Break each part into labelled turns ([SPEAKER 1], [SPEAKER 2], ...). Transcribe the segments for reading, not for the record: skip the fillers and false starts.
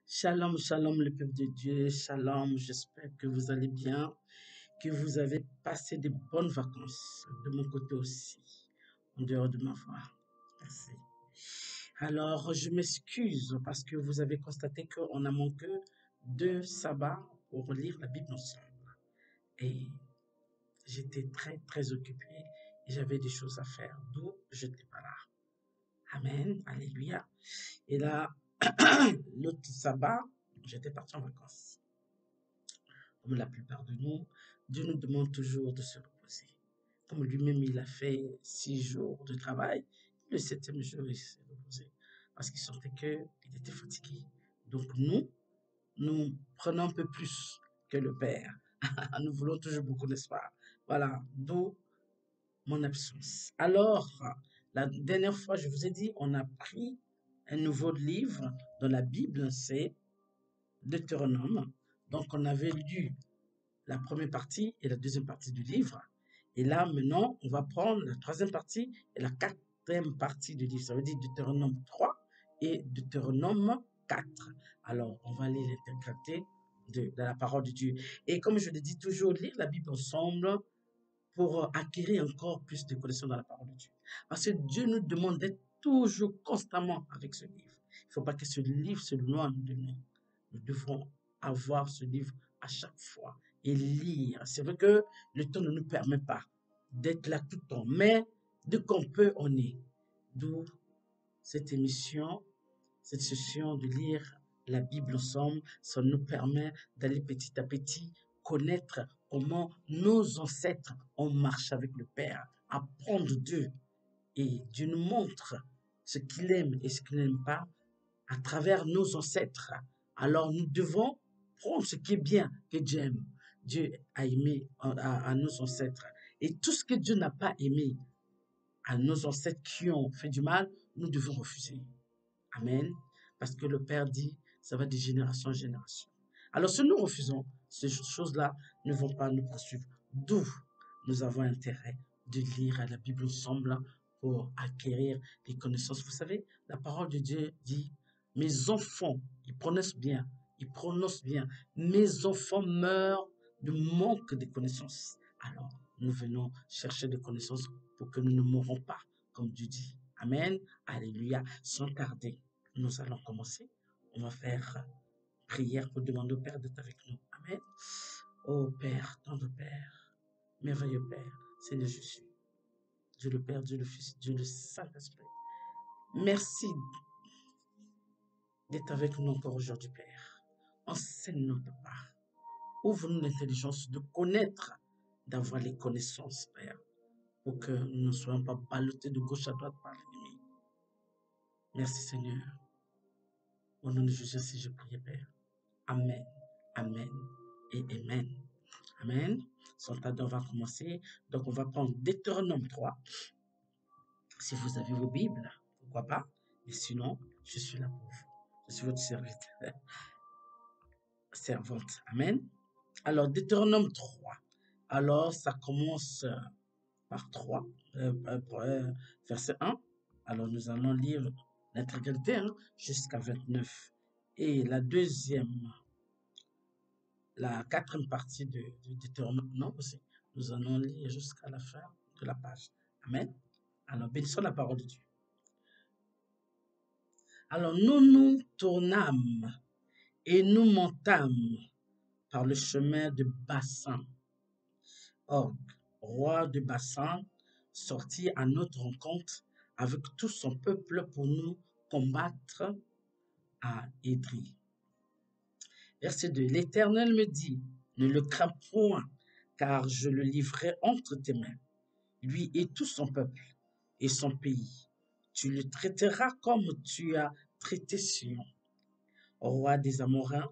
[SPEAKER 1] Shalom, shalom, le peuple de Dieu. Shalom, j'espère que vous allez bien, que vous avez passé de bonnes vacances, de mon côté aussi, en dehors de ma voix. Merci. Alors, je m'excuse parce que vous avez constaté qu'on a manqué 2 sabbats pour lire la Bible ensemble. Et j'étais très, très occupée et j'avais des choses à faire, d'où je n'étais pas là. Amen, alléluia. Et là, l'autre sabbat, j'étais parti en vacances. Comme la plupart de nous, Dieu nous demande toujours de se reposer. Comme lui-même, il a fait 6 jours de travail, le 7e jour, il s'est reposé parce qu'il sentait qu'il était fatigué. Donc nous prenons un peu plus que le Père. Nous voulons toujours beaucoup, n'est-ce pas? Voilà, d'où mon absence. Alors, la dernière fois, je vous ai dit, on a pris un nouveau livre dans la Bible, c'est Deutéronome. Donc, on avait lu la première partie et la deuxième partie du livre. Et là, maintenant, on va prendre la troisième partie et la quatrième partie du livre. Ça veut dire Deutéronome 3 et Deutéronome 4. Alors, on va lire l'intégralité de la parole de Dieu. Et comme je le dis toujours, lire la Bible ensemble pour acquérir encore plus de connaissances dans la parole de Dieu. Parce que Dieu nous demande d'être toujours constamment avec ce livre. Il ne faut pas que ce livre se loigne de nous. Nous devons avoir ce livre à chaque fois et lire. C'est vrai que le temps ne nous permet pas d'être là tout le temps, mais dès qu'on peut, on est. D'où cette émission, cette session de lire la Bible ensemble, ça nous permet d'aller petit à petit connaître comment nos ancêtres ont marché avec le Père, apprendre d'eux. Et Dieu nous montre ce qu'il aime et ce qu'il n'aime pas à travers nos ancêtres. Alors nous devons prendre ce qui est bien que Dieu aime. Dieu a aimé à nos ancêtres. Et tout ce que Dieu n'a pas aimé à nos ancêtres qui ont fait du mal, nous devons refuser. Amen. Parce que le Père dit, ça va de génération en génération. Alors si nous refusons, ces choses-là ne vont pas nous poursuivre. D'où nous avons intérêt de lire la Bible ensemble pour acquérir des connaissances. Vous savez, la parole de Dieu dit, mes enfants, ils prononcent bien, mes enfants meurent de manque de connaissances. Alors, nous venons chercher des connaissances pour que nous ne mourrons pas, comme Dieu dit. Amen. Alléluia. Sans tarder, nous allons commencer. On va faire prière pour demander au Père d'être avec nous. Amen. Oh Père, tendre Père, merveilleux Père, Seigneur Jésus, Dieu le Père, Dieu le Fils, Dieu le Saint-Esprit. Merci d'être avec nous encore aujourd'hui, Père. Enseigne-nous, Papa. Ouvre-nous l'intelligence de connaître, d'avoir les connaissances, Père, pour que nous ne soyons pas ballottés de gauche à droite par l'ennemi. Merci, Seigneur. Au nom de Jésus, si je prie, Père. Amen, Amen et Amen. Amen. Sans tarder, on va commencer. Donc, on va prendre Deutéronome 3. Si vous avez vos Bibles, pourquoi pas. Mais sinon, je suis là pour vous. Je suis votre servante. Amen. Alors, Deutéronome 3. Alors, ça commence par 3, verset 1. Alors, nous allons lire l'intégralité jusqu'à 29. Et la quatrième partie de Deutéronome aussi, nous allons lire jusqu'à la fin de la page. Amen. Alors, bénissons la parole de Dieu. Alors, nous tournâmes et nous montâmes par le chemin de Bassan. Og, roi de Bassan, sortit à notre rencontre avec tout son peuple pour nous combattre à Édrie. Verset 2. L'Éternel me dit, ne le crains point, car je le livrerai entre tes mains, lui et tout son peuple et son pays. Tu le traiteras comme tu as traité Sion, roi des Amoréens,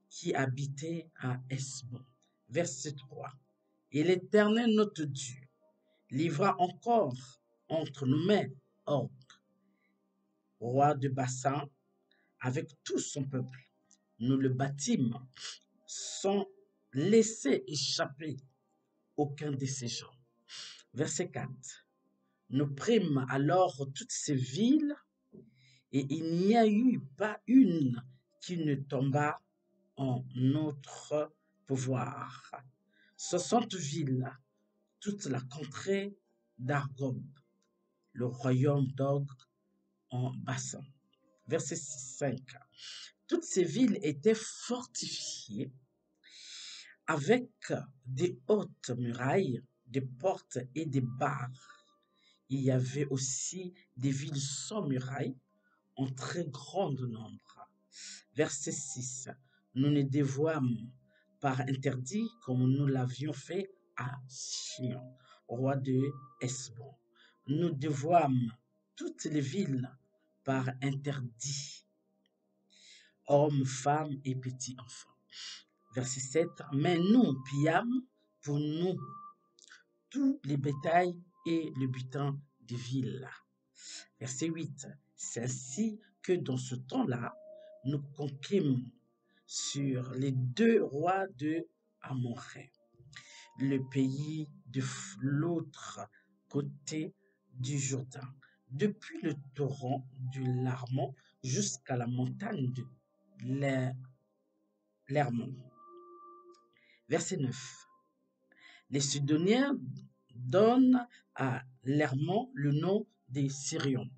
[SPEAKER 1] qui habitait à Hesbon. Verset 3. Et l'Éternel notre Dieu livra encore entre nos mains Og, roi de Bassan, avec tout son peuple. Nous le battîmes sans laisser échapper aucun de ses gens. Verset 4. Nous prîmes alors toutes ces villes, et il n'y a eu pas une qui ne tomba en notre pouvoir. 60 villes, toute la contrée d'Argob, le royaume d'Og en Bassan. Verset 5. Toutes ces villes étaient fortifiées avec des hautes murailles, des portes et des barres. Il y avait aussi des villes sans murailles en très grand nombre. Verset 6. Nous ne dévouâmes par interdit comme nous l'avions fait à Sion, roi de Hesbon. Nous dévouâmes toutes les villes par interdit, hommes, femmes et petits enfants. Verset 7. Mais nous pillâmes pour nous tous les bétails et le butin des villes. Verset 8. C'est ainsi que dans ce temps-là, nous conquîmes sur les 2 rois de Amorré, le pays de l'autre côté du Jourdain, depuis le torrent du Larmon jusqu'à la montagne de l'Hermon. Verset 9. Les Sidoniens donnent à l'Hermon le nom des Syriens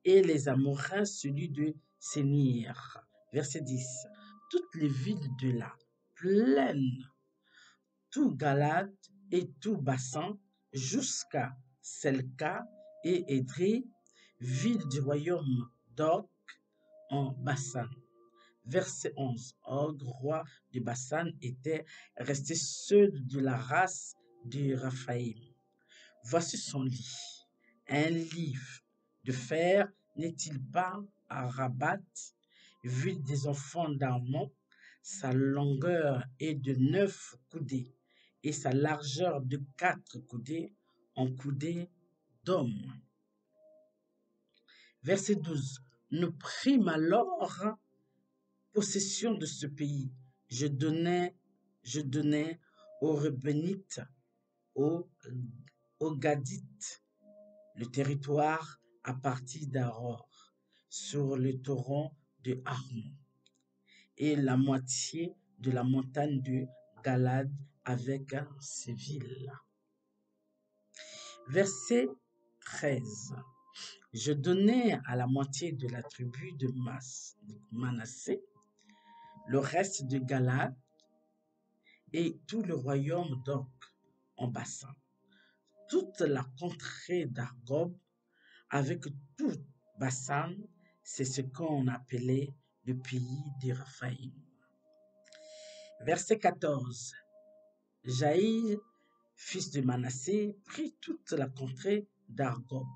[SPEAKER 1] et les Amoréens celui de Sénir. Verset 10. Toutes les villes de la plaine, tout Galade et tout Bassan, jusqu'à Selka et Édrei, villes du royaume d'Og en Bassan. Verset 11. Og, roi de Bassan, était resté seul de la race de Raphaïm. Voici son lit. Un lit de fer n'est-il pas à Rabat, ville des enfants d'Armon? Sa longueur est de 9 coudées et sa largeur de 4 coudées en coudées d'homme. Verset 12. Nous prîmes alors possession de ce pays. Je donnais aux Reubénites, aux Gadites, le territoire à partir d'Aror, sur le torrent de Armon, et la moitié de la montagne de Galade avec ses villes. Verset 13. Je donnai à la moitié de la tribu de Manassé le reste de Galade et tout le royaume d'Og en Bassan, toute la contrée d'Argob avec tout Bassan, c'est ce qu'on appelait le pays des Raphaïm. Verset 14. Jaïr, fils de Manassé, prit toute la contrée d'Argob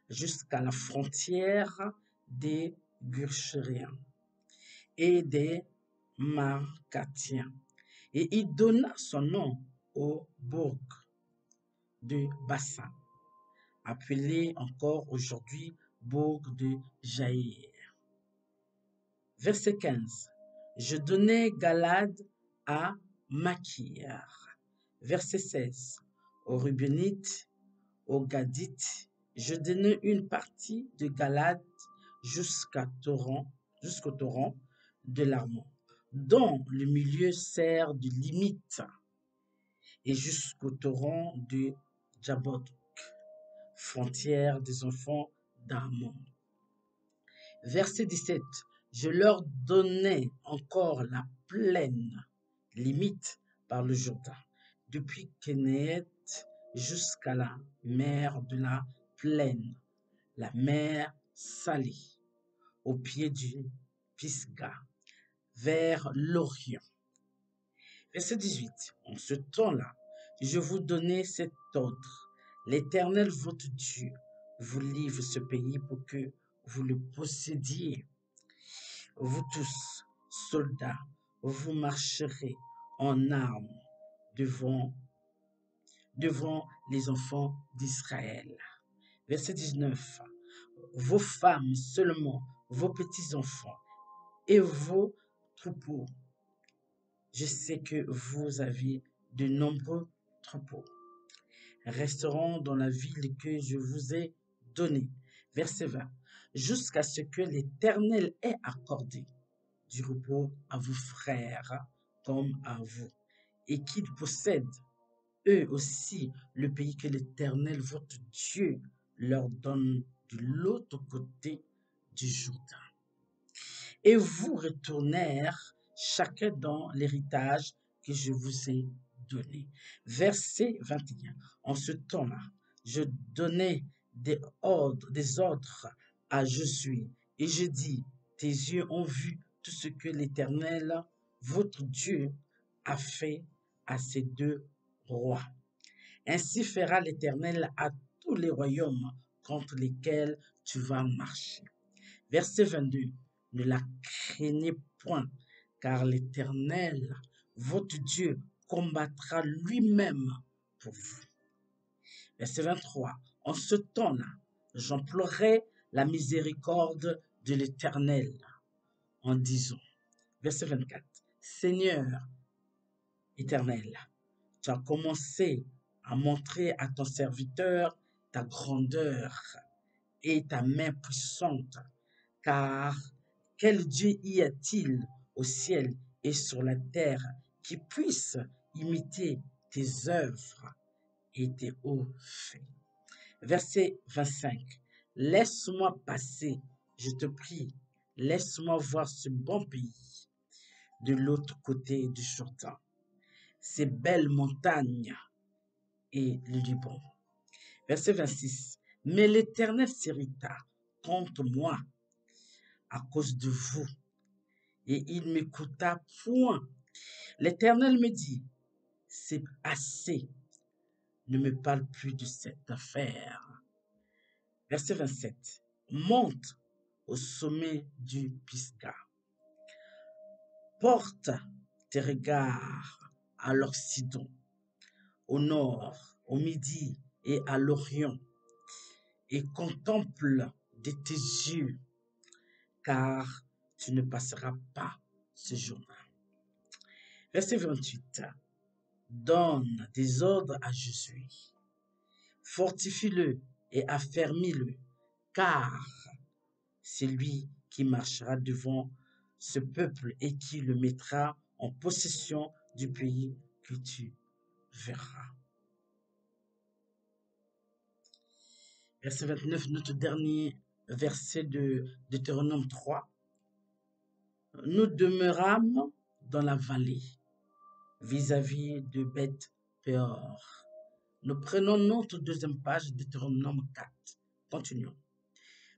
[SPEAKER 1] jusqu'à la frontière des Gurchériens et des Marcatiens, et il donna son nom au bourg de Bassan, appelé encore aujourd'hui bourg de Jaïr. Verset 15. Je donnai Galade à Makir. Verset 16. Aux Reubénites, aux Gadites, je donnai une partie de Galade jusqu'au torrent de l'Armon, dont le milieu sert de limite, et jusqu'au torrent de Jabok, frontière des enfants d'Ammon. Verset 17. Je leur donnai encore la plaine, limite par le Jourdain, depuis Kénéet jusqu'à la mer de la plaine, la mer salée, au pied du Pisga, vers l'Orient. Verset 18. En ce temps-là, je vous donnai cet ordre. L'Éternel, votre Dieu, vous livre ce pays pour que vous le possédiez. Vous tous, soldats, vous marcherez en armes devant les enfants d'Israël. Verset 19. Vos femmes seulement, vos petits-enfants et vos troupeaux. Je sais que vous avez de nombreux troupeaux. Resteront dans la ville que je vous ai donnée. Verset 20. Jusqu'à ce que l'Éternel ait accordé du repos à vos frères comme à vous, et qu'ils possèdent eux aussi le pays que l'Éternel votre Dieu leur donne de l'autre côté du Jourdain. Et vous retournèrent chacun dans l'héritage que je vous ai donné. Verset 21. En ce temps-là, je donnai des ordres à Josué, et je dis, tes yeux ont vu tout ce que l'Éternel, votre Dieu, a fait à ces deux rois. Ainsi fera l'Éternel à tous les royaumes contre lesquels tu vas marcher. Verset 22. Ne la craignez point, car l'Éternel, votre Dieu, combattra lui-même pour vous. Verset 23. En ce temps-là, j'emploierai la miséricorde de l'Éternel en disant, verset 24, Seigneur Éternel, tu as commencé à montrer à ton serviteur ta grandeur et ta main puissante, car quel Dieu y a-t-il au ciel et sur la terre qui puisse imiter tes œuvres et tes hauts faits? Verset 25. Laisse-moi passer, je te prie, laisse-moi voir ce bon pays de l'autre côté du Jourdain, ces belles montagnes et le Liban. Verset 26. Mais l'Éternel s'irrita contre moi à cause de vous, et il m'écouta point. L'Éternel me dit, c'est assez, ne me parle plus de cette affaire. Verset 27. Monte au sommet du Pisga. Porte tes regards à l'Occident, au nord, au midi et à l'Orient, et contemple de tes yeux, car tu ne passeras pas ce jour-là. Verset 28. Donne des ordres à Josué. Fortifie-le et affermis-le, car c'est lui qui marchera devant ce peuple et qui le mettra en possession du pays que tu verras. Verset 29, notre dernier verset de Deutéronome 3. Nous demeurâmes dans la vallée, vis-à-vis de Beth-Péor. Nous prenons notre deuxième page, Deutéronome 4. Continuons.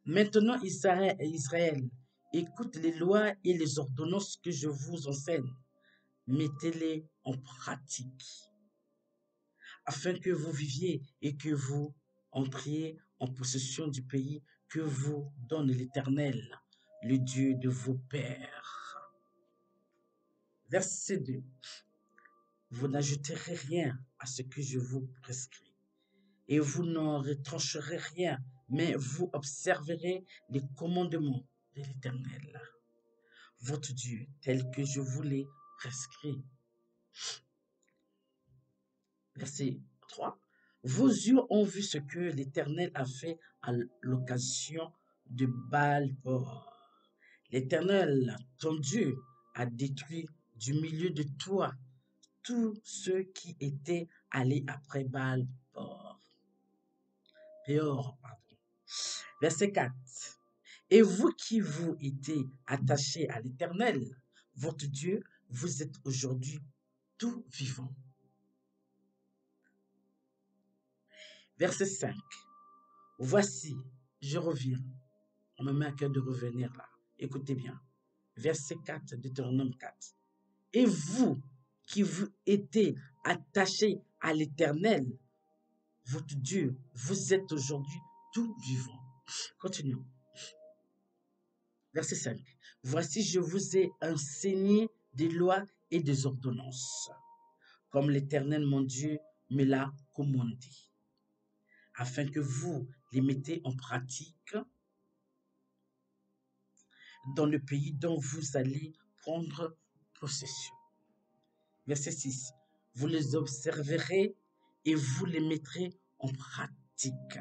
[SPEAKER 1] Maintenant, Israël, écoute les lois et les ordonnances que je vous enseigne. Mettez-les en pratique, afin que vous viviez et que vous entriez en possession du pays que vous donne l'Éternel, le Dieu de vos pères. Verset 2. Vous n'ajouterez rien à ce que je vous prescris, et vous n'en retrancherez rien, mais vous observerez les commandements de l'Éternel, votre Dieu, tels que je vous les prescris. Verset 3. Vos yeux ont vu ce que l'Éternel a fait à l'occasion de Baal-Peor. L'Éternel, ton Dieu, a détruit du milieu de toi tous ceux qui étaient allés après Baal-Peor. Verset 4. Et vous qui vous étiez attachés à l'Éternel, votre Dieu, vous êtes aujourd'hui tout vivants. Verset 5. Voici, je reviens. On me met à cœur de revenir là. Écoutez bien. Verset 4, Deutéronome 4. Et vous qui vous étiez attachés à l'Éternel, votre Dieu, vous êtes aujourd'hui tout vivants. Continuons. Verset 5. Voici, je vous ai enseigné des lois et des ordonnances, comme l'Éternel mon Dieu me l'a commandé, afin que vous les mettez en pratique dans le pays dont vous allez prendre possession. Verset 6. Vous les observerez et vous les mettrez en pratique,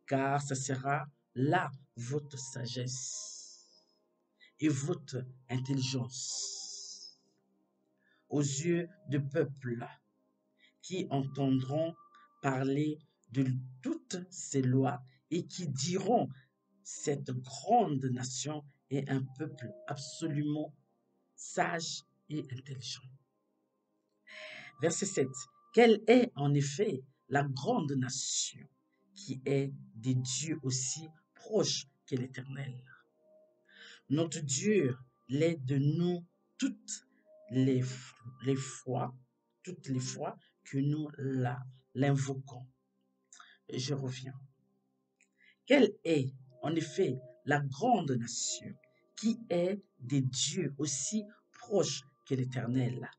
[SPEAKER 1] car ce sera là votre sagesse et votre intelligence aux yeux de peuples qui entendront parler de toutes ces lois et qui diront cette grande nation est un peuple absolument sage et intelligent. Verset 7. Quelle est en effet la grande nation qui est des dieux aussi proches que l'Éternel? Notre Dieu l'est de nous toutes les fois, toutes les fois que nous l'invoquons. Et je reviens. Quelle est en effet la grande nation qui est des dieux aussi proches que l'Éternel?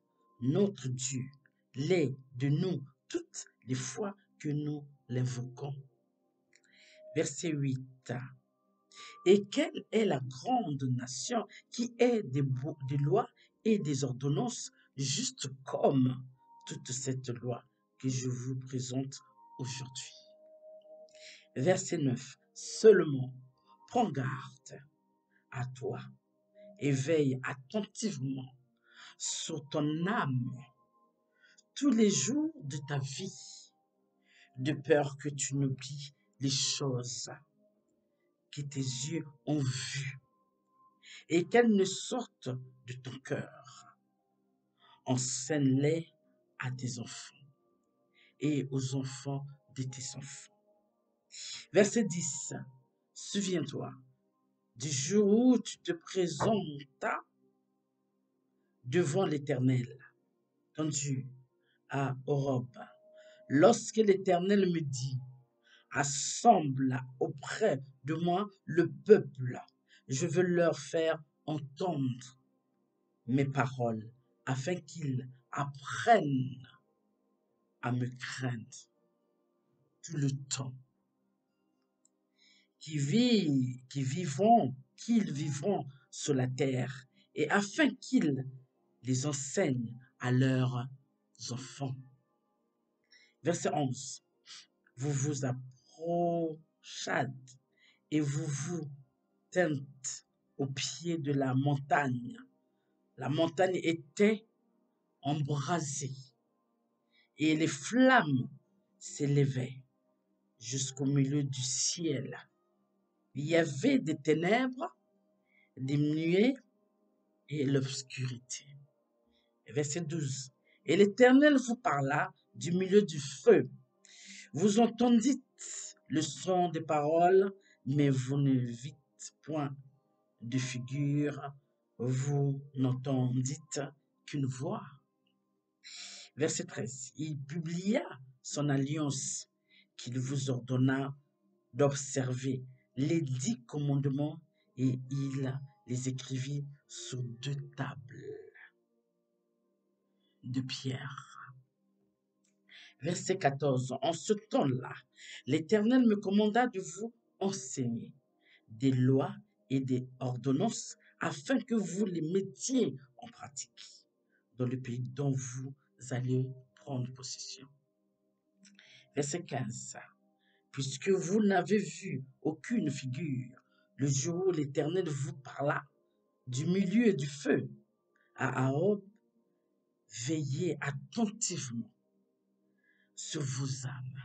[SPEAKER 1] Notre Dieu l'est de nous toutes les fois que nous l'invoquons. Verset 8. Et quelle est la grande nation qui est des lois et des ordonnances, juste comme toute cette loi que je vous présente aujourd'hui. Verset 9. Seulement, prends garde à toi et veille attentivement sur ton âme tous les jours de ta vie, de peur que tu n'oublies les choses que tes yeux ont vues et qu'elles ne sortent de ton cœur. Enseigne-les à tes enfants et aux enfants de tes enfants. Verset 10. Souviens-toi du jour où tu te présentas devant l'Éternel, ton Dieu, à Horeb, lorsque l'Éternel me dit, assemble auprès de moi le peuple, je veux leur faire entendre mes paroles, afin qu'ils apprennent à me craindre tout le temps, qu'ils vivront sur la terre, et afin qu'ils les enseignent à leurs enfants. Verset 11. Vous vous approchâtes et vous vous tîntes au pied de la montagne. La montagne était embrasée et les flammes s'élevaient jusqu'au milieu du ciel. Il y avait des ténèbres, des nuées et l'obscurité. Verset 12. Et l'Éternel vous parla du milieu du feu. Vous entendîtes le son des paroles, mais vous ne vîtes point de figure, vous n'entendîtes qu'une voix. Verset 13. Il publia son alliance qu'il vous ordonna d'observer les 10 commandements et il les écrivit sur 2 tables de pierre. Verset 14. En ce temps-là, l'Éternel me commanda de vous enseigner des lois et des ordonnances afin que vous les mettiez en pratique dans le pays dont vous allez prendre possession. Verset 15. Puisque vous n'avez vu aucune figure, le jour où l'Éternel vous parla du milieu du feu à Horeb, veillez attentivement sur vos âmes.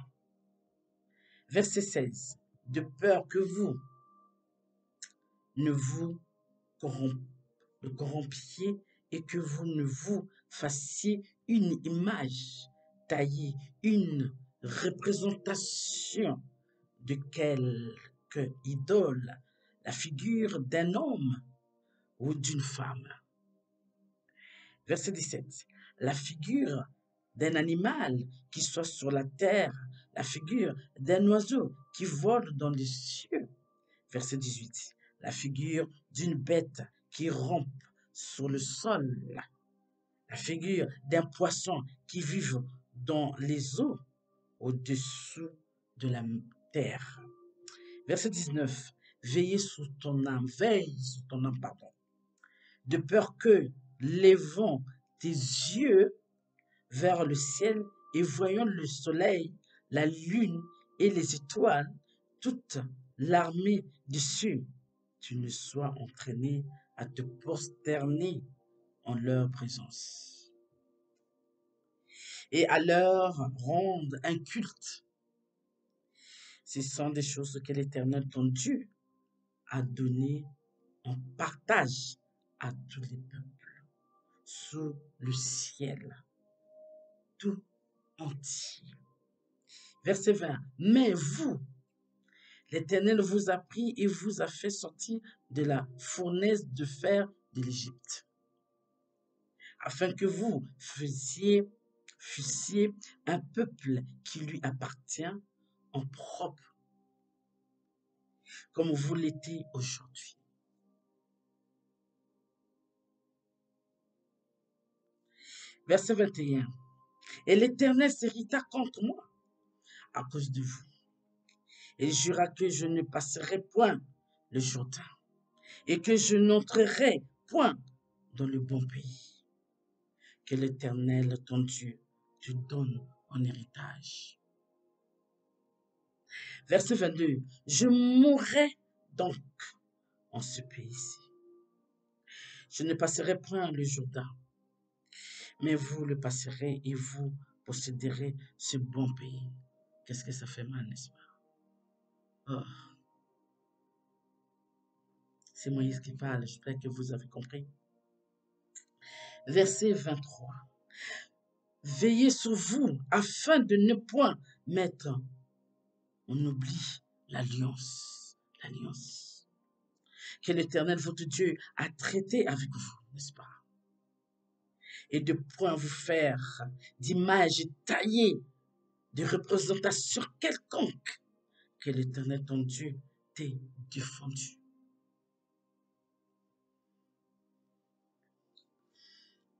[SPEAKER 1] Verset 16. De peur que vous ne vous corrompiez et que vous ne vous fassiez une image taillée, une représentation de quelque idole, la figure d'un homme ou d'une femme. Verset 17. La figure d'un animal qui soit sur la terre, la figure d'un oiseau qui vole dans les cieux. Verset 18. La figure d'une bête qui rampe sur le sol. La figure d'un poisson qui vit dans les eaux au-dessous de la terre. Verset 19. Veille sur ton âme, de peur que, levant tes yeux vers le ciel et voyant le soleil, la lune et les étoiles, toute l'armée du ciel, tu ne sois entraîné à te prosterner en leur présence et à leur rendre un culte. Ce sont des choses que l'Éternel, ton Dieu, a données en partage à tous les peuples sous le ciel tout entier. Verset 20. Mais vous, l'Éternel vous a pris et vous a fait sortir de la fournaise de fer de l'Égypte, afin que vous fussiez un peuple qui lui appartient en propre, comme vous l'étiez aujourd'hui. Verset 21. Et l'Éternel s'irrita contre moi à cause de vous. Et jura que je ne passerai point le Jourdain et que je n'entrerai point dans le bon pays que l'Éternel, ton Dieu, te donne en héritage. Verset 22. Je mourrai donc en ce pays-ci. Je ne passerai point le Jourdain, mais vous le passerez et vous posséderez ce bon pays. Qu'est-ce que ça fait mal, n'est-ce pas? Oh, c'est Moïse qui parle, j'espère que vous avez compris. Verset 23. Veillez sur vous afin de ne point mettre en oubli l'alliance que l'Éternel votre Dieu a traité avec vous, n'est-ce pas? Et de point vous faire d'image taillée, de représentation quelconque que l'Éternel ton Dieu t'ait défendu.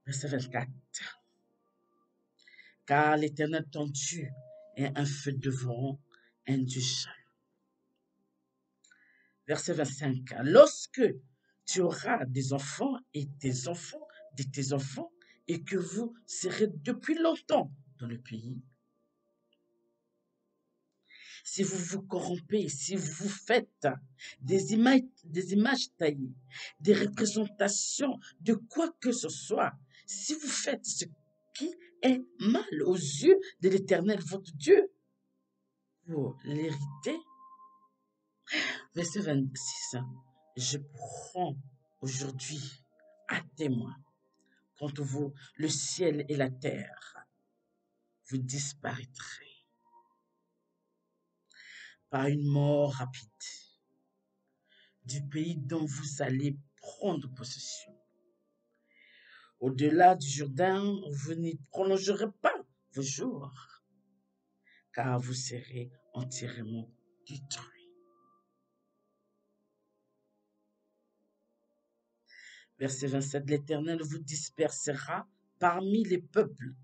[SPEAKER 1] Verset 24. Car l'Éternel ton Dieu est un feu dévorant, un Dieu jaloux. Verset 25. Lorsque tu auras des enfants et des enfants de tes enfants, et que vous serez depuis longtemps dans le pays, si vous vous corrompez, si vous faites des images taillées, des représentations de quoi que ce soit, si vous faites ce qui est mal aux yeux de l'Éternel, votre Dieu, pour l'hériter. Verset 26. Je prends aujourd'hui à témoin contre vous le ciel et la terre. Vous disparaîtrez par une mort rapide du pays dont vous allez prendre possession. Au-delà du Jourdain, vous n'y prolongerez pas vos jours, car vous serez entièrement détruits. Verset 27, l'Éternel vous dispersera parmi les peuples,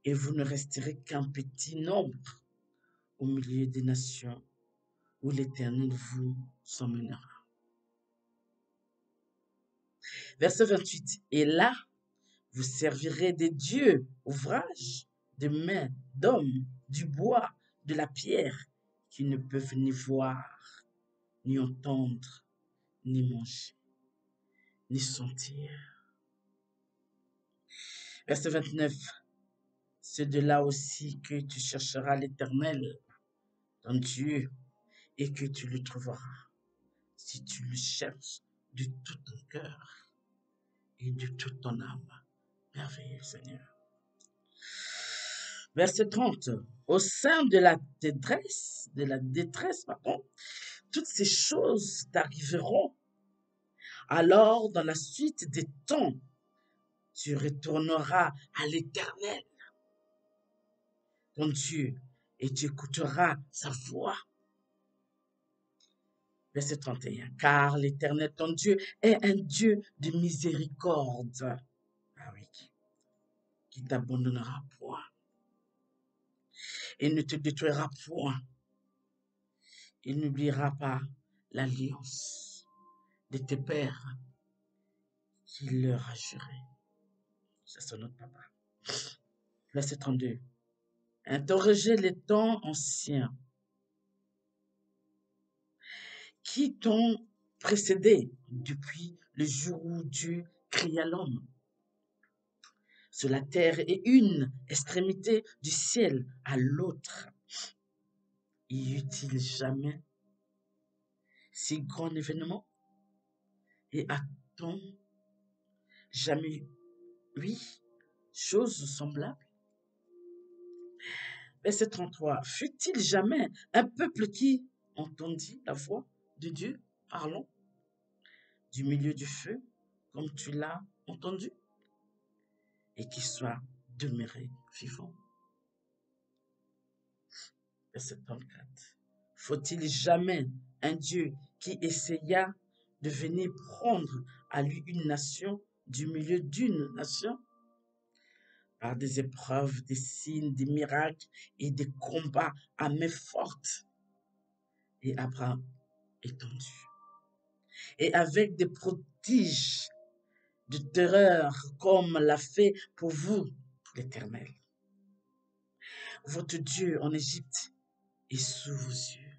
[SPEAKER 1] et vous ne resterez qu'un petit nombre au milieu des nations où l'Éternel vous emmènera. Verset 28, et là, vous servirez des dieux, ouvrages de mains d'hommes, du bois, de la pierre, qui ne peuvent ni voir, ni entendre, ni manger, ni sentir. Verset 29. C'est de là aussi que tu chercheras l'Éternel, ton Dieu, et que tu le trouveras, si tu le cherches de tout ton cœur et de toute ton âme. Merveilleux Seigneur. Verset 30. Au sein de la détresse, toutes ces choses t'arriveront. Alors, dans la suite des temps, tu retourneras à l'Éternel, ton Dieu, et tu écouteras sa voix. Verset 31. Car l'Éternel, ton Dieu, est un Dieu de miséricorde. Ah oui, qui t'abandonnera point et ne te détruira point. Il n'oubliera pas l'alliance de tes pères qu'il leur a juré. C'est notre papa. Verset 32. Interrogez les temps anciens qui t'ont précédé depuis le jour où Dieu cria l'homme sur la terre et une extrémité du ciel à l'autre. Y eut-il jamais si grand événement? Et a-t-on jamais eu chose semblable? Verset 33. Fut-il jamais un peuple qui entendit la voix de Dieu parlant du milieu du feu, comme tu l'as entendu, et qui soit demeuré vivant? Verset 34. Faut-il jamais un Dieu qui essaya de venir prendre à lui une nation du milieu d'une nation par des épreuves, des signes, des miracles et des combats à main forte et à bras étendus, et avec des prodiges de terreur comme l'a fait pour vous l'Éternel, votre Dieu en Égypte et sous vos yeux.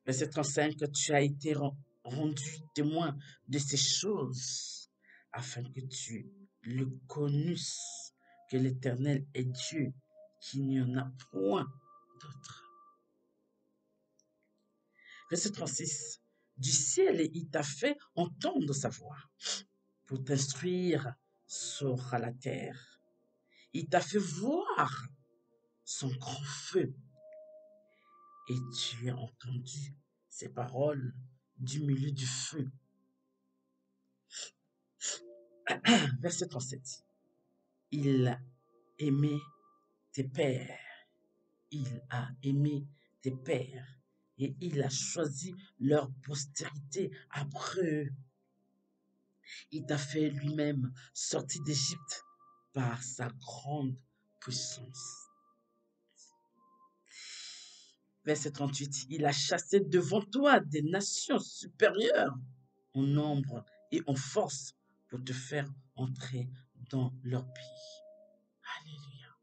[SPEAKER 1] Verset 35, tu as été rendu témoin de ces choses afin que tu le connusses que l'Éternel est Dieu, qu'il n'y en a point d'autre. Verset 36, du ciel il t'a fait entendre sa voix pour t'instruire sur la terre. Il t'a fait voir son grand feu et tu as entendu ses paroles du milieu du feu. Verset 37. Il a aimé tes pères. Il a aimé tes pères et il a choisi leur postérité après eux. Il t'a fait lui-même sortir d'Égypte par sa grande puissance. Verset 38. Il a chassé devant toi des nations supérieures en nombre et en force pour te faire entrer dans leur pays. Alléluia.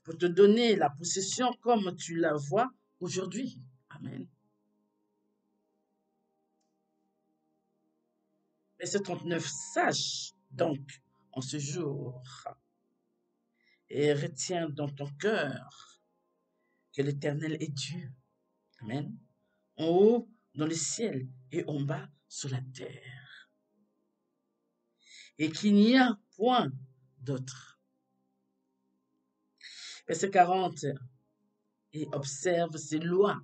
[SPEAKER 1] Pour te donner la possession comme tu la vois aujourd'hui. Amen. Verset 39. Sache donc en ce jour et retiens dans ton cœur que l'Éternel est Dieu. Amen. En haut dans le ciel et en bas sur la terre. Et qu'il n'y a point d'autre. Verset 40. Et observe ses lois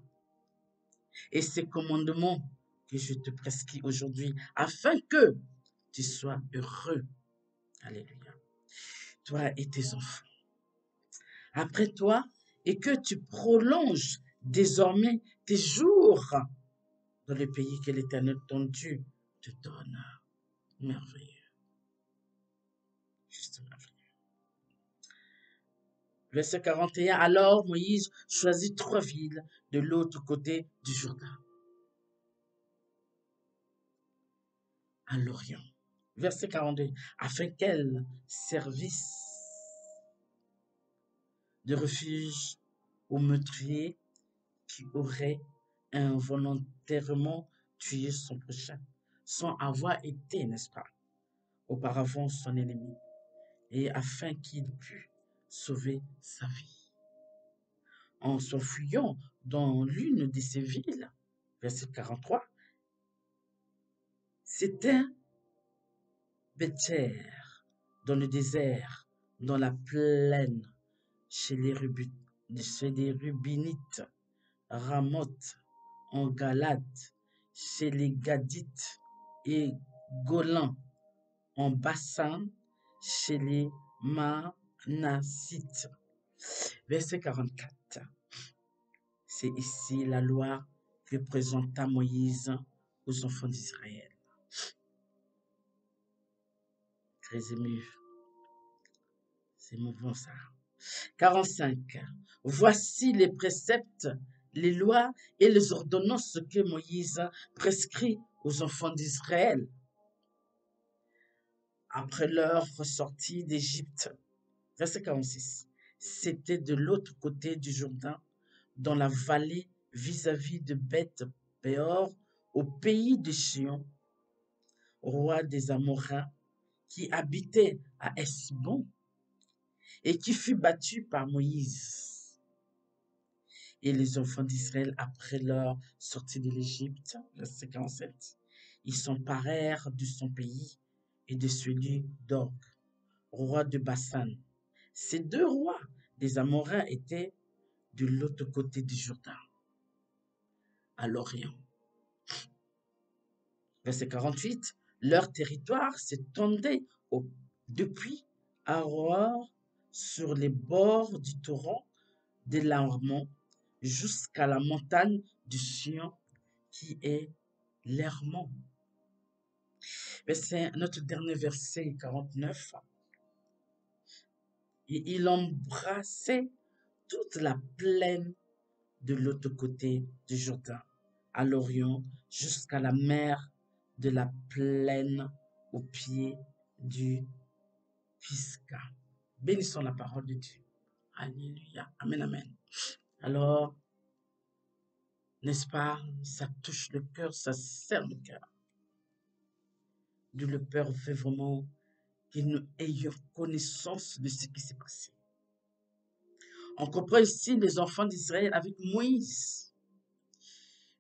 [SPEAKER 1] et ses commandements que je te prescris aujourd'hui, afin que tu sois heureux. Alléluia. Toi et tes enfants. Après toi, et que tu prolonges désormais tes jours dans le pays que l'Éternel ton Dieu te donne. Merveilleux. Juste merveilleux. Verset 41. Alors Moïse choisit 3 villes de l'autre côté du Jourdain, à l'Orient. Verset 42. Afin qu'elles servissent de refuge aux meurtriers qui auraient involontairement tué son prochain, sans avoir été, n'est-ce pas, auparavant son ennemi, et afin qu'il pût sauver sa vie. En s'enfuyant dans l'une de ces villes, verset 43, c'était Béther, dans le désert, dans la plaine, chez les Rubinites, Ramoth, en Galate, chez les Gadites, et Golan, en Bassan, chez les Manassites. Verset 44. C'est ici la loi que présenta Moïse aux enfants d'Israël. Très ému. C'est mouvant ça. 45. Voici les préceptes, les lois et les ordonnances que Moïse prescrit aux enfants d'Israël après leur sortie d'Égypte. Verset 46. C'était de l'autre côté du Jourdain, dans la vallée vis-à-vis de Beth-Péor, au pays de Sion, roi des Amoréens, qui habitait à Hesbon et qui fut battu par Moïse. Et les enfants d'Israël, après leur sortie de l'Égypte, verset 47, ils s'emparèrent de son pays et de celui d'Og, roi de Bassan. Ces deux rois des Amoréens étaient de l'autre côté du Jourdain, à l'Orient. Verset 48, leur territoire s'étendait depuis Aroër sur les bords du torrent de l'Hermon jusqu'à la montagne du Sion qui est l'Hermon. C'est notre dernier verset 49. Et il embrassait toute la plaine de l'autre côté du Jourdain, à l'Orient, jusqu'à la mer de la plaine au pied du Pisga. Bénissons la parole de Dieu. Alléluia. Amen, amen. Alors, n'est-ce pas, ça touche le cœur, ça serre le cœur. Dieu le Père fait vraiment que nous ayons connaissance de ce qui s'est passé. On comprend ici les enfants d'Israël avec Moïse.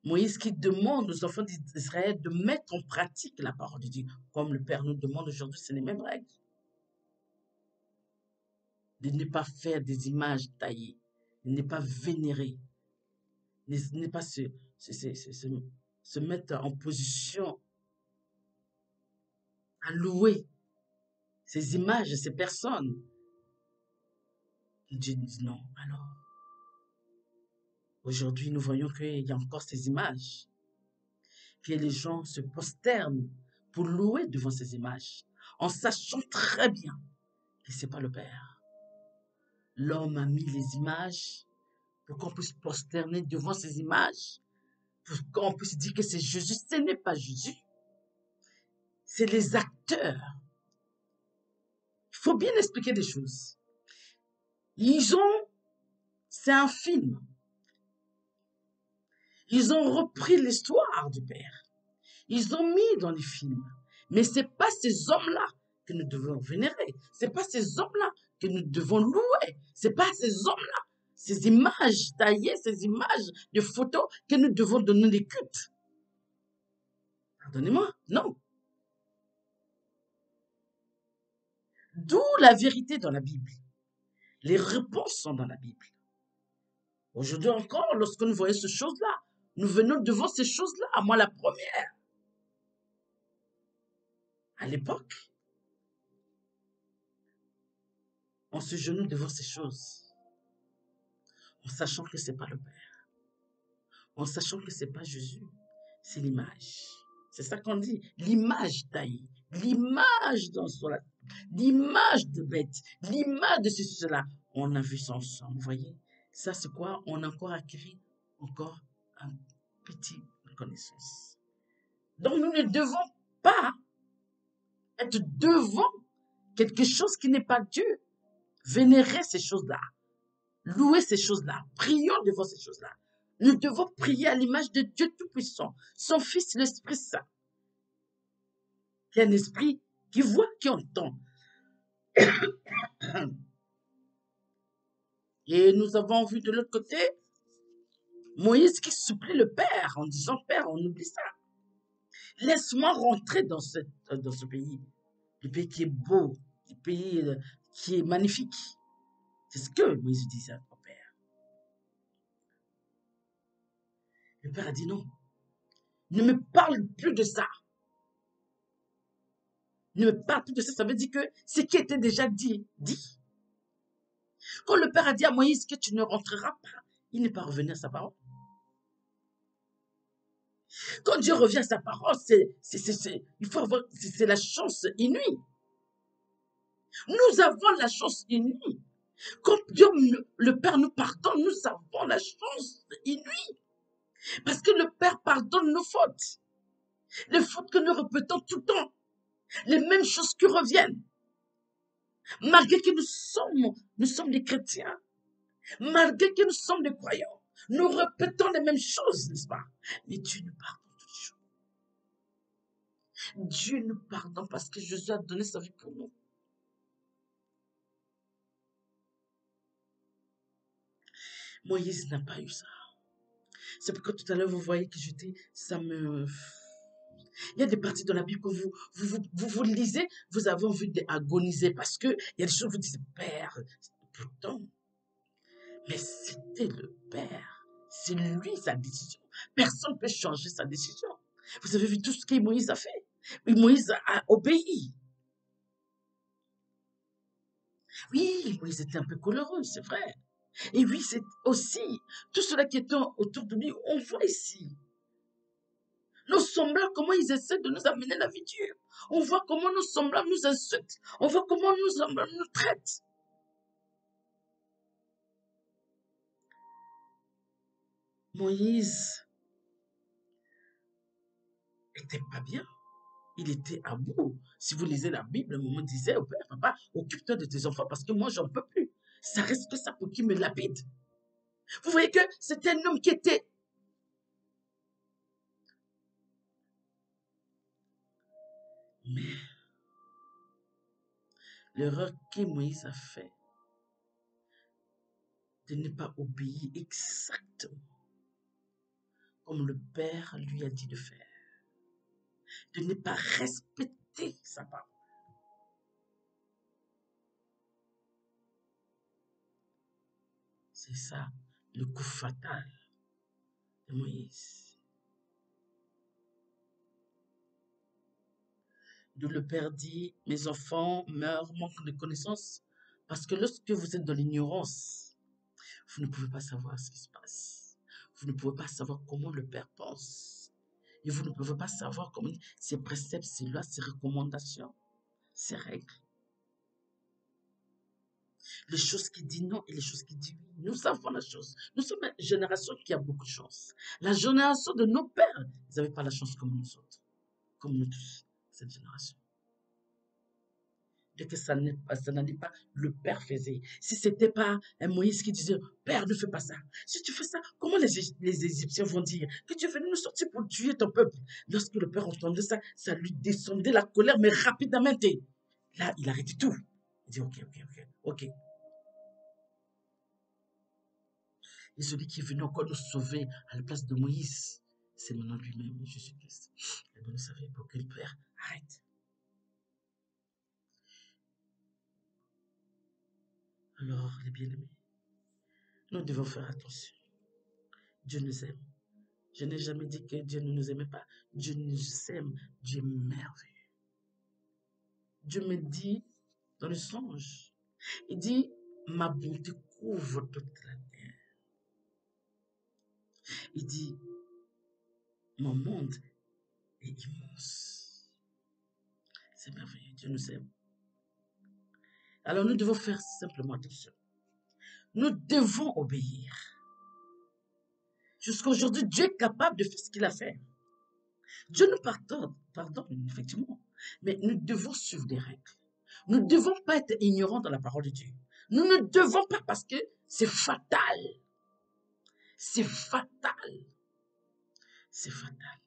[SPEAKER 1] Moïse qui demande aux enfants d'Israël de mettre en pratique la parole de Dieu. Comme le Père nous demande aujourd'hui, c'est les mêmes règles. De ne pas faire des images taillées, de ne pas vénérer, de ne pas se mettre en position à louer ces images, ces personnes. Dieu nous dit non. Alors, aujourd'hui, nous voyons qu'il y a encore ces images, que les gens se prosternent pour louer devant ces images, en sachant très bien que ce n'est pas le Père. L'homme a mis les images pour qu'on puisse prosterner devant ces images, pour qu'on puisse dire que c'est Jésus. Ce n'est pas Jésus. C'est les acteurs. Il faut bien expliquer des choses. C'est un film. Ils ont repris l'histoire du Père. Ils ont mis dans les films. Mais ce n'est pas ces hommes-là que nous devons vénérer. Ce n'est pas ces hommes-là que nous devons louer. Ce n'est pas ces hommes-là, ces images taillées, ces images de photos que nous devons donner des cultes. Pardonnez-moi, non. D'où la vérité dans la Bible. Les réponses sont dans la Bible. Aujourd'hui encore, lorsque nous voyons ces choses-là, nous venons devant ces choses-là. Moi, la première. À l'époque, on se genoue devant ces choses, en sachant que ce n'est pas le Père, en sachant que ce n'est pas Jésus, c'est l'image. C'est ça qu'on dit, l'image taillée, l'image dans son l'image de bête, l'image de ceci, cela. On a vu ça ensemble, vous voyez. Ça, c'est quoi? On a encore acquis encore un petit connaissance. Donc, nous ne devons pas être devant quelque chose qui n'est pas Dieu. Vénérer ces choses-là. Louer ces choses-là. Prions devant ces choses-là. Nous devons prier à l'image de Dieu Tout-Puissant, son Fils, l'Esprit Saint. Il y a un esprit qui voit, qui entend. Et nous avons vu de l'autre côté Moïse qui supplie le Père en disant, Père, on oublie ça. Laisse-moi rentrer dans ce pays. Le pays qui est beau, le pays qui est magnifique. C'est ce que Moïse disait au Père. Le Père a dit non. Ne me parle plus de ça. Ne me parle plus de ça. Ça veut dire que ce qui était déjà dit. Quand le Père a dit à Moïse que tu ne rentreras pas, il n'est pas revenu à sa parole. Quand Dieu revient à sa parole, il faut avoir, c'est la chance inouïe. Nous avons la chance inouïe. Quand Dieu, le Père nous pardonne, nous avons la chance inouïe. Parce que le Père pardonne nos fautes. Les fautes que nous répétons tout le temps. Les mêmes choses qui reviennent. Malgré que nous sommes des chrétiens. Malgré que nous sommes des croyants. Nous répétons les mêmes choses, n'est-ce pas? Mais Dieu nous pardonne toutes choses. Dieu nous pardonne parce que Jésus a donné sa vie pour nous. Moïse n'a pas eu ça. C'est pourquoi tout à l'heure, vous voyez que ça me... Il y a des parties de la Bible que vous lisez, vous avez envie d'agoniser parce qu'il y a des choses, vous dites, Père, pourtant, mais c'était le Père. C'est lui sa décision. Personne ne peut changer sa décision. Vous avez vu tout ce que Moïse a fait. Et Moïse a obéi. Oui, Moïse était un peu coloreux, c'est vrai. Et oui, c'est aussi tout cela qui est autour de lui, on voit ici. Nos semblables, comment ils essaient de nous amener la vie dure. On voit comment nos semblables nous insultent. On voit comment nos semblables nous traitent. Moïse était pas bien. Il était à bout. Si vous lisez la Bible, maman disait au père, papa, occupe-toi de tes enfants parce que moi, j'en peux plus. Ça reste que ça pour qui me lapide. Vous voyez que c'était un homme qui était... Mais l'erreur que Moïse a fait, de ne pas obéir exactement comme le Père lui a dit de faire, de ne pas respecter sa parole. C'est ça le coup fatal de Moïse. D'où le Père dit, mes enfants meurent, manquent de connaissances, parce que lorsque vous êtes dans l'ignorance, vous ne pouvez pas savoir ce qui se passe. Vous ne pouvez pas savoir comment le Père pense. Et vous ne pouvez pas savoir comment ses préceptes, ses lois, ses recommandations, ses règles. Les choses qui disent non et les choses qui disent oui. Nous savons la chose. Nous sommes une génération qui a beaucoup de chance. La génération de nos pères, ils n'avaient pas la chance comme nous autres, comme nous tous, cette génération. Dès que ça n'allait pas, le Père faisait. Si ce n'était pas un Moïse qui disait, Père, ne fais pas ça. Si tu fais ça, comment les Égyptiens vont dire que tu es venu nous sortir pour tuer ton peuple? Lorsque le Père entendait ça, ça lui descendait la colère, mais rapidement. Là, il arrêtait tout. Il dit, ok. Et celui qui est venu encore nous sauver à la place de Moïse, c'est maintenant lui-même, Jésus-Christ. Et vous le savez, pour que le Père arrête. Alors, les bien-aimés, nous devons faire attention. Dieu nous aime. Je n'ai jamais dit que Dieu ne nous aimait pas. Dieu nous aime. Dieu est merveilleux. Dieu me dit dans le songe, il dit, ma bonté couvre toute la terre. Il dit, mon monde est immense. C'est merveilleux. Dieu nous aime. Alors nous devons faire simplement attention. Nous devons obéir. Jusqu'à aujourd'hui, Dieu est capable de faire ce qu'il a fait. Dieu nous pardonne, effectivement. Mais nous devons suivre des règles. Nous ne devons pas être ignorants dans la parole de Dieu. Nous ne devons pas parce que c'est fatal. C'est fatal. C'est fatal.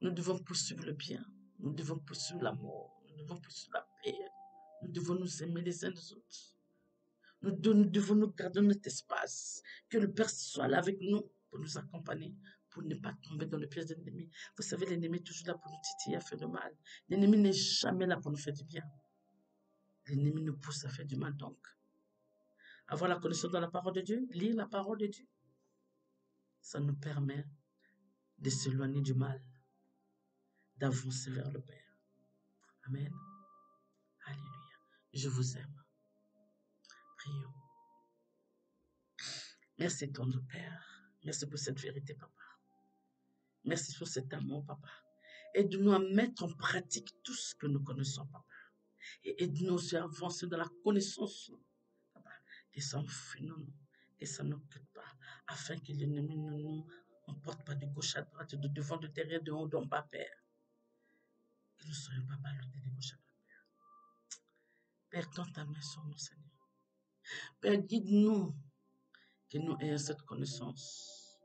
[SPEAKER 1] Nous devons poursuivre le bien. Nous devons poursuivre l'amour. Nous devons poursuivre la paix. Nous devons nous aimer les uns les autres. Nous devons nous garder notre espace. Que le Père soit là avec nous pour nous accompagner, pour ne pas tomber dans le piège de l'ennemi. Vous savez, l'ennemi est toujours là pour nous titiller à faire du mal. L'ennemi n'est jamais là pour nous faire du bien. L'ennemi nous pousse à faire du mal donc. Avoir la connaissance de la parole de Dieu, lire la parole de Dieu, ça nous permet de s'éloigner du mal, d'avancer vers le Père. Amen. Alléluia. Je vous aime. Prions. Merci, ton Père. Merci pour cette vérité, Papa. Merci pour cet amour, Papa. Aide-nous à mettre en pratique tout ce que nous connaissons, Papa. Et aide-nous aussi à avancer dans la connaissance, Papa. Que ça ne freine, que ça ne quitte pas, afin que l'ennemi ne nous emporte pas de gauche à droite, de devant, de derrière, de haut, d'en bas, Père. Que nous ne soyons pas ballottés de gauche à droite, Père. Père, tends ta main sur nous, Seigneur. Père, guide-nous, que nous ayons cette connaissance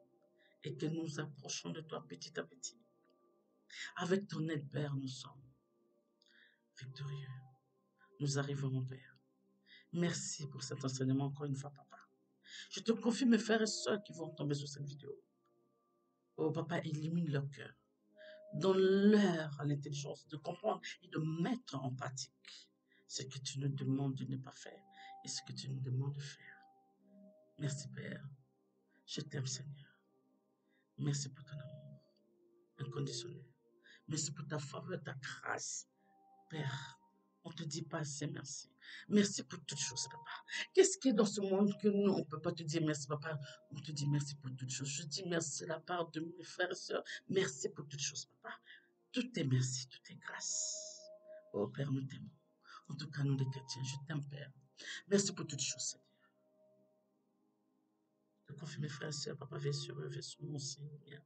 [SPEAKER 1] et que nous approchons de toi petit à petit. Avec ton aide, Père, nous sommes victorieux. Nous arrivons, mon Père. Merci pour cet enseignement encore une fois, Papa. Je te confie mes frères et sœurs qui vont tomber sur cette vidéo. Oh, Papa, illumine leur cœur. Donne-leur l'intelligence de comprendre et de mettre en pratique ce que tu nous demandes de ne pas faire et ce que tu nous demandes de faire. Merci, Père. Je t'aime, Seigneur. Merci pour ton amour inconditionnel. Merci pour ta faveur, ta grâce. Père, on ne te dit pas assez merci. Merci pour toutes choses, Papa. Qu'est-ce qu'il y a dans ce monde que nous, on ne peut pas te dire merci, Papa? On te dit merci pour toutes choses. Je dis merci de la part de mes frères et sœurs. Merci pour toutes choses, Papa. Tout est merci, tout est grâce. Oh Père, nous t'aimons. En tout cas, nous les chrétiens, je t'aime, Père. Merci pour toutes choses, Seigneur. Je confie mes frères et sœurs, Papa, veille sur eux, veille sur nous, Seigneur.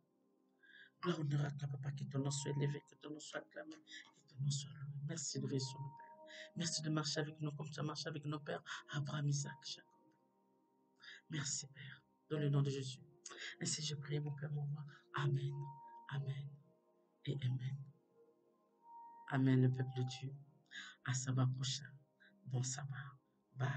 [SPEAKER 1] Gloire, honneur à toi, Papa, que ton nom soit élevé, que ton nom soit acclamé, que ton nom soit loué. Merci de veiller sur nous, Père. Merci de marcher avec nous comme tu as marché avec nos pères, Abraham, Isaac, Jacob. Merci, Père, dans le nom de Jésus. Ainsi, je prie, mon Père, mon roi. Amen, Amen et Amen. Amen, le peuple de Dieu. À sabbat prochain. Bon sabbat. Bye.